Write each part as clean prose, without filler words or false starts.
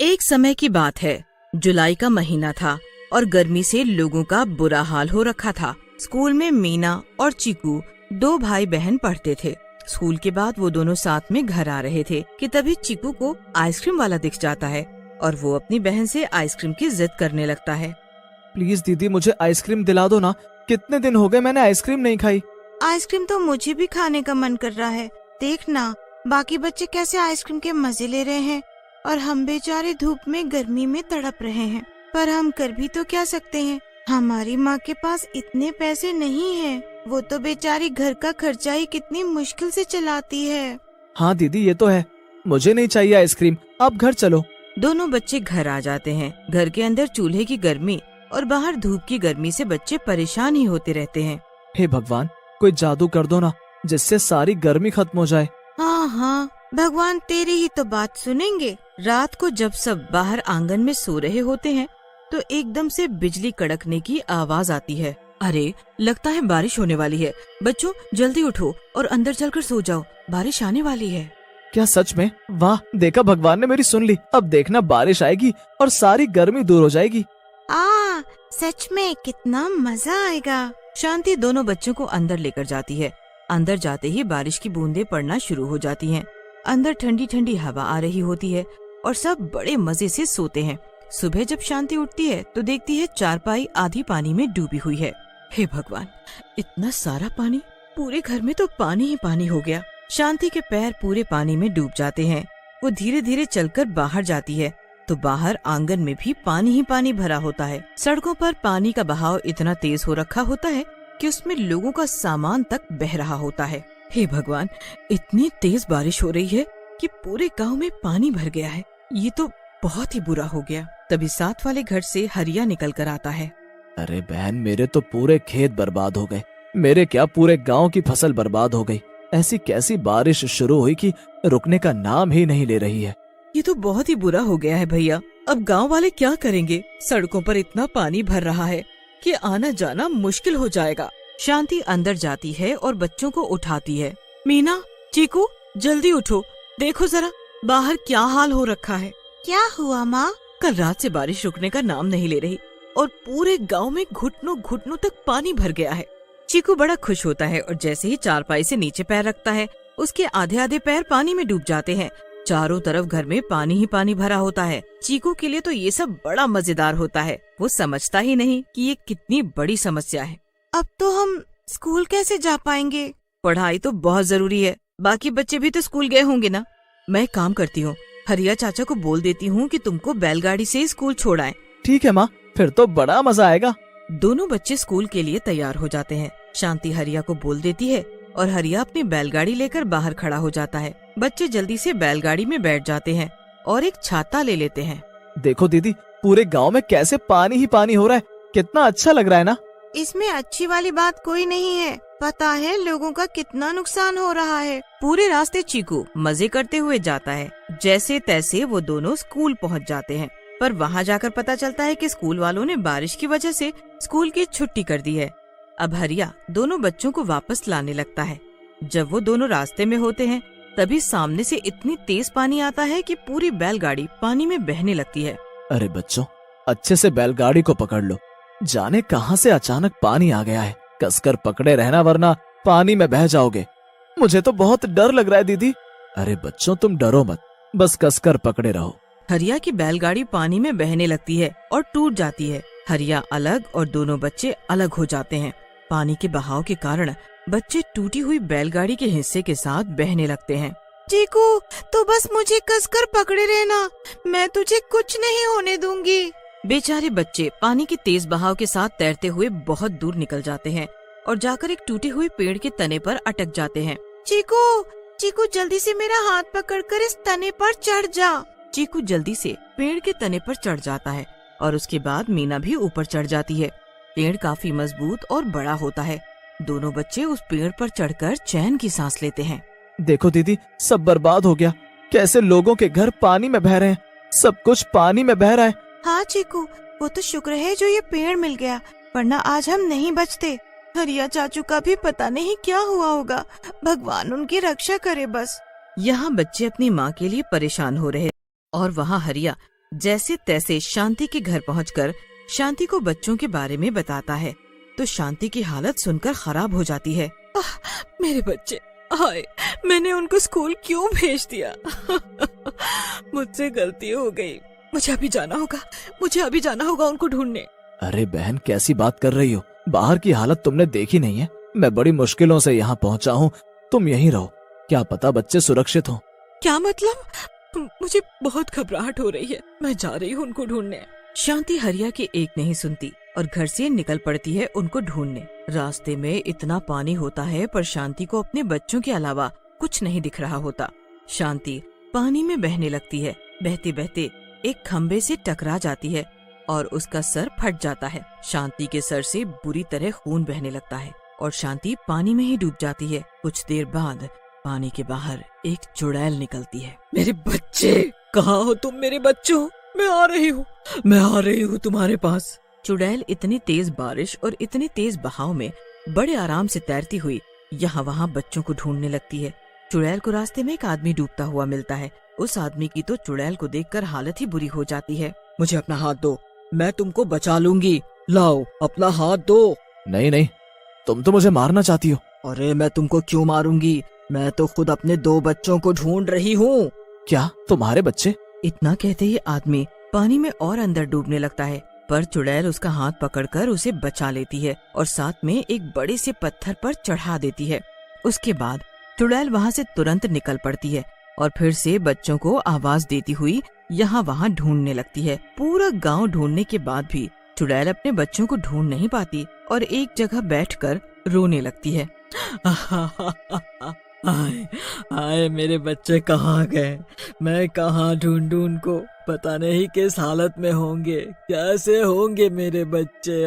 एक समय की बात है। जुलाई का महीना था और गर्मी से लोगों का बुरा हाल हो रखा था। स्कूल में मीना और चीकू दो भाई बहन पढ़ते थे। स्कूल के बाद वो दोनों साथ में घर आ रहे थे कि तभी चीकू को आइसक्रीम वाला दिख जाता है और वो अपनी बहन से आइसक्रीम की जिद करने लगता है। प्लीज दीदी मुझे आइसक्रीम दिला दो ना, कितने दिन हो गए मैंने आइसक्रीम नहीं खाई। आइसक्रीम तो मुझे भी खाने का मन कर रहा है। देख ना, बाकी बच्चे कैसे आइसक्रीम के मजे ले रहे हैं और हम बेचारे धूप में गर्मी में तड़प रहे हैं। पर हम कर भी तो क्या सकते हैं, हमारी माँ के पास इतने पैसे नहीं हैं। वो तो बेचारी घर का खर्चा ही कितनी मुश्किल से चलाती है। हाँ दीदी ये तो है, मुझे नहीं चाहिए आइसक्रीम, आप घर चलो। दोनों बच्चे घर आ जाते हैं। घर के अंदर चूल्हे की गर्मी और बाहर धूप की गर्मी से बच्चे परेशान ही होते रहते हैं। हे भगवान, कोई जादू कर दो ना जिससे सारी गर्मी खत्म हो जाए। हाँ हाँ, भगवान तेरी ही तो बात सुनेंगे। रात को जब सब बाहर आंगन में सो रहे होते हैं तो एकदम से बिजली कड़कने की आवाज आती है। अरे, लगता है बारिश होने वाली है। बच्चों जल्दी उठो और अंदर चलकर सो जाओ, बारिश आने वाली है। क्या सच में? वाह, देखा भगवान ने मेरी सुन ली। अब देखना बारिश आएगी और सारी गर्मी दूर हो जाएगी। सच में कितना मजा आएगा। शांति दोनों बच्चों को अंदर लेकर जाती है। अंदर जाते ही बारिश की बूंदें पड़ना शुरू हो जाती हैं। अंदर ठंडी ठंडी हवा आ रही होती है और सब बड़े मजे से सोते हैं। सुबह जब शांति उठती है तो देखती है चारपाई आधी पानी में डूबी हुई है। हे भगवान, इतना सारा पानी, पूरे घर में तो पानी ही पानी हो गया। शांति के पैर पूरे पानी में डूब जाते हैं। वो धीरे धीरे चलकर बाहर जाती है तो बाहर आंगन में भी पानी ही पानी भरा होता है। सड़कों पर पानी का बहाव इतना तेज हो रखा होता है कि उसमें लोगों का सामान तक बह रहा होता है। हे भगवान, इतनी तेज बारिश हो रही है कि पूरे गांव में पानी भर गया है। ये तो बहुत ही बुरा हो गया। तभी साथ वाले घर से हरिया निकल कर आता है। अरे बहन, मेरे तो पूरे खेत बर्बाद हो गए। मेरे क्या, पूरे गांव की फसल बर्बाद हो गई। ऐसी कैसी बारिश शुरू हुई कि रुकने का नाम ही नहीं ले रही है। ये तो बहुत ही बुरा हो गया है भैया। अब गांव वाले क्या करेंगे? सड़कों पर इतना पानी भर रहा है कि आना जाना मुश्किल हो जाएगा। शांति अंदर जाती है और बच्चों को उठाती है। मीना, चीकू, जल्दी उठो, देखो जरा बाहर क्या हाल हो रखा है। क्या हुआ माँ? कल रात से बारिश रुकने का नाम नहीं ले रही और पूरे गांव में घुटनों घुटनों तक पानी भर गया है। चीकू बड़ा खुश होता है और जैसे ही चारपाई से नीचे पैर रखता है उसके आधे आधे पैर पानी में डूब जाते हैं। चारों तरफ घर में पानी ही पानी भरा होता है। चीकू के लिए तो ये सब बड़ा मजेदार होता है। वो समझता ही नहीं कि ये कितनी बड़ी समस्या है। अब तो हम स्कूल कैसे जा पाएंगे? पढ़ाई तो बहुत जरूरी है, बाकी बच्चे भी तो स्कूल गए होंगे ना। मैं काम करती हूँ, हरिया चाचा को बोल देती हूँ कि तुमको बैलगाड़ी से स्कूल छोड़ाएं। ठीक है माँ, फिर तो बड़ा मजा आएगा। दोनों बच्चे स्कूल के लिए तैयार हो जाते हैं। शांति हरिया को बोल देती है और हरिया अपनी बैलगाड़ी लेकर बाहर खड़ा हो जाता है। बच्चे जल्दी से बैलगाड़ी में बैठ जाते हैं और एक छाता ले लेते हैं। देखो दीदी, पूरे गांव में कैसे पानी ही पानी हो रहा है। कितना अच्छा लग रहा है ना। इसमें अच्छी वाली बात कोई नहीं है। पता है लोगों का कितना नुकसान हो रहा है। पूरे रास्ते चीकू मजे करते हुए जाता है। जैसे तैसे वो दोनों स्कूल पहुंच जाते हैं, पर वहां जाकर पता चलता है कि स्कूल वालों ने बारिश की वजह से स्कूल की छुट्टी कर दी है। अब हरिया दोनों बच्चों को वापस लाने लगता है। जब वो दोनों रास्ते में होते हैं तभी सामने से इतनी तेज पानी आता है कि पूरी बैलगाड़ी पानी में बहने लगती है। अरे बच्चों, अच्छे से बैलगाड़ी को पकड़ लो। जाने कहां से अचानक पानी आ गया है। कसकर पकड़े रहना वरना पानी में बह जाओगे। मुझे तो बहुत डर लग रहा है दीदी। अरे बच्चों, तुम डरो मत, बस कसकर पकड़े रहो। हरिया की बैलगाड़ी पानी में बहने लगती है और टूट जाती है। हरिया अलग और दोनों बच्चे अलग हो जाते हैं। पानी के बहाव के कारण बच्चे टूटी हुई बैलगाड़ी के हिस्से के साथ बहने लगते हैं। चीकू, तो बस मुझे कसकर पकड़े रहना, मैं तुझे कुछ नहीं होने दूंगी। बेचारे बच्चे पानी के तेज बहाव के साथ तैरते हुए बहुत दूर निकल जाते हैं और जाकर एक टूटे हुए पेड़ के तने पर अटक जाते हैं। चीकू जल्दी से मेरा हाथ पकड़कर इस तने पर चढ़ जा। चीकू जल्दी से पेड़ के तने पर चढ़ जाता है और उसके बाद मीना भी ऊपर चढ़ जाती है। पेड़ काफी मजबूत और बड़ा होता है। दोनों बच्चे उस पेड़ पर चढ़कर चैन की सांस लेते हैं। देखो दीदी, सब बर्बाद हो गया। कैसे लोगों के घर पानी में बह रहे हैं। सब कुछ पानी में बह रहा है। हाँ चीकू, वो तो शुक्र है जो ये पेड़ मिल गया, वरना आज हम नहीं बचते। हरिया चाचू का भी पता नहीं क्या हुआ होगा। भगवान उनकी रक्षा करे बस। यहाँ बच्चे अपनी माँ के लिए परेशान हो रहे और वहाँ हरिया जैसे तैसे शांति के घर पहुंचकर शांति को बच्चों के बारे में बताता है तो शांति की हालत सुनकर खराब हो जाती है। मेरे बच्चे, हाय, मैंने उनको स्कूल क्यों भेज दिया? मुझसे गलती हो गई। मुझे अभी जाना होगा उनको ढूंढने। अरे बहन, कैसी बात कर रही हो? बाहर की हालत तुमने देखी नहीं है? मैं बड़ी मुश्किलों से यहाँ पहुँचा हूँ, तुम यहीं रहो, क्या पता बच्चे सुरक्षित हों। क्या मतलब? मुझे बहुत घबराहट हो रही है, मैं जा रही हूँ उनको ढूंढने। शांति हरिया की एक नहीं सुनती और घर से निकल पड़ती है उनको ढूंढने। रास्ते में इतना पानी होता है पर शांति को अपने बच्चों के अलावा कुछ नहीं दिख रहा होता। शांति पानी में बहने लगती है। बहते बहते एक खम्बे से टकरा जाती है और उसका सर फट जाता है। शांति के सर से बुरी तरह खून बहने लगता है और शांति पानी में ही डूब जाती है। कुछ देर बाद पानी के बाहर एक चुड़ैल निकलती है। मेरे बच्चे, कहाँ हो तुम मेरे बच्चों? मैं आ रही हूँ तुम्हारे पास। चुड़ैल इतनी तेज बारिश और इतने तेज बहाव में बड़े आराम से तैरती हुई यहाँ वहाँ बच्चों को ढूंढने लगती है। चुड़ैल को रास्ते में एक आदमी डूबता हुआ मिलता है। उस आदमी की तो चुड़ैल को देखकर हालत ही बुरी हो जाती है। मुझे अपना हाथ दो, मैं तुमको बचा लूंगी। लाओ अपना हाथ दो। नहीं नहीं, तुम तो मुझे मारना चाहती हो। अरे मैं तुमको क्यों मारूंगी? मैं तो खुद अपने 2 बच्चों को ढूंढ रही हूँ। क्या तुम्हारे बच्चे? इतना कहते ही आदमी पानी में और अंदर डूबने लगता है पर चुड़ैल उसका हाथ पकड़कर उसे बचा लेती है और साथ में एक बड़े से पत्थर पर चढ़ा देती है। उसके बाद चुड़ैल वहाँ से तुरंत निकल पड़ती है और फिर से बच्चों को आवाज देती हुई यहाँ वहाँ ढूंढने लगती है। पूरा गांव ढूंढने के बाद भी चुड़ैल अपने बच्चों को ढूंढ नहीं पाती और एक जगह बैठकर रोने लगती है। हाय मेरे बच्चे कहाँ गए? मैं कहाँ ढूंढूं उनको? पता नहीं किस हालत में होंगे, कैसे होंगे मेरे बच्चे।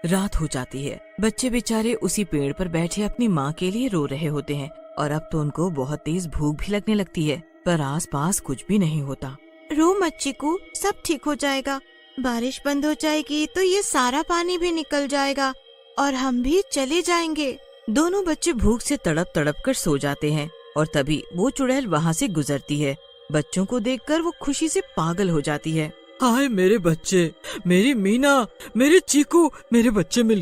रात हो जाती है। बच्चे बेचारे उसी पेड़ पर बैठे अपनी माँ के लिए रो रहे होते हैं और अब तो उनको बहुत तेज भूख भी लगने लगती है पर आसपास कुछ भी नहीं होता। रो मत चिकू, सब ठीक हो जाएगा। बारिश बंद हो जाएगी तो ये सारा पानी भी निकल जाएगा और हम भी चले जाएंगे। दोनों बच्चे भूख से तड़प तड़प कर सो जाते हैं और तभी वो चुड़ैल वहाँ से गुजरती है। बच्चों को देखकर वो खुशी से पागल हो जाती है। हाय मेरे बच्चे, मेरी मीना, मेरे चीकू, मेरे बच्चे मिल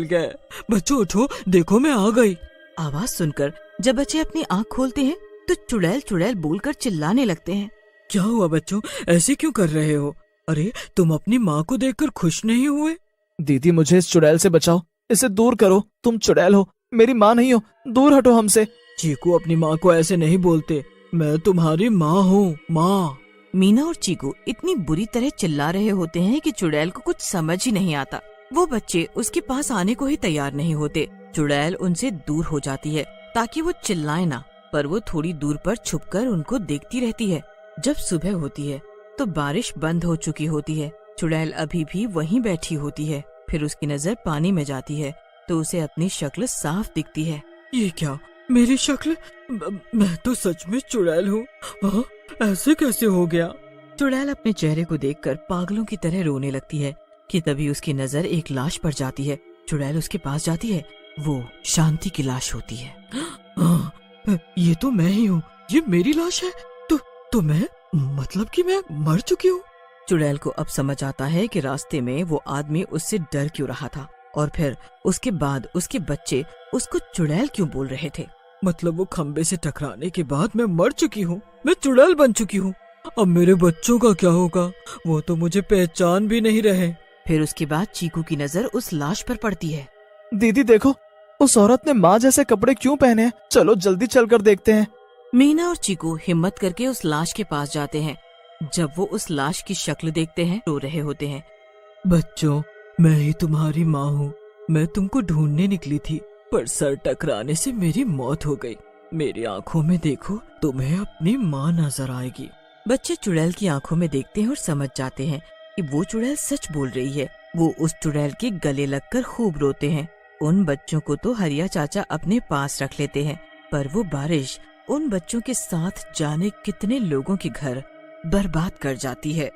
गए। बच्चों उठो, देखो मैं आ गई। आवाज सुनकर जब बच्चे अपनी आँख खोलते हैं तो चुड़ैल चुड़ैल बोलकर चिल्लाने लगते हैं। क्या हुआ बच्चों, ऐसे क्यों कर रहे हो? अरे तुम अपनी माँ को देखकर खुश नहीं हुए? दीदी मुझे इस चुड़ैल से बचाओ, इसे दूर करो। तुम चुड़ैल हो, मेरी माँ नहीं हो, दूर हटो हमसे। चीकू अपनी माँ को ऐसे नहीं बोलते, मैं तुम्हारी माँ हूँ, माँ। मीना और चीकू इतनी बुरी तरह चिल्ला रहे होते हैं कि चुड़ैल को कुछ समझ ही नहीं आता। वो बच्चे उसके पास आने को ही तैयार नहीं होते। चुड़ैल उनसे दूर हो जाती है ताकि वो चिल्लाए ना, पर वो थोड़ी दूर पर छुपकर उनको देखती रहती है। जब सुबह होती है तो बारिश बंद हो चुकी होती है। चुड़ैल अभी भी वहीं बैठी होती है। फिर उसकी नजर पानी में जाती है तो उसे अपनी शक्ल साफ दिखती है। ये क्या, मेरी शक्ल? मैं तो सच में चुड़ैल हूँ। ऐसे कैसे हो गया? चुड़ैल अपने चेहरे को देखकर पागलों की तरह रोने लगती है कि तभी उसकी नजर एक लाश पर जाती है। चुड़ैल उसके पास जाती है, वो शांति की लाश होती है। ये तो मैं ही हूँ, ये मेरी लाश है। तो मैं, मतलब कि मैं मर चुकी हूँ। चुड़ैल को अब समझ आता है कि रास्ते में वो आदमी उससे डर क्यों रहा था और फिर उसके बाद उसके बच्चे उसको चुड़ैल क्यों बोल रहे थे। मतलब वो खंबे से टकराने के बाद मैं मर चुकी हूँ, मैं चुड़ैल बन चुकी हूँ। अब मेरे बच्चों का क्या होगा? वो तो मुझे पहचान भी नहीं रहे। फिर उसके बाद चीकू की नजर उस लाश पर पड़ती है। दीदी देखो, उस औरत ने माँ जैसे कपड़े क्यों पहने हैं? चलो जल्दी चलकर देखते हैं। मीना और चीकू हिम्मत करके उस लाश के पास जाते हैं। जब वो उस लाश की शक्ल देखते हैं रो रहे होते हैं। बच्चों, मैं ही तुम्हारी माँ हूँ। मैं तुमको ढूंढने निकली थी पर सर टकराने से मेरी मौत हो गई। मेरी आँखों में देखो, तुम्हें अपनी माँ नजर आएगी। बच्चे चुड़ैल की आंखों में देखते हैं और समझ जाते हैं कि वो चुड़ैल सच बोल रही है। वो उस चुड़ैल के गले लगकर खूब रोते हैं। उन बच्चों को तो हरिया चाचा अपने पास रख लेते हैं पर वो बारिश उन बच्चों के साथ जाने कितने लोगों के घर बर्बाद कर जाती है।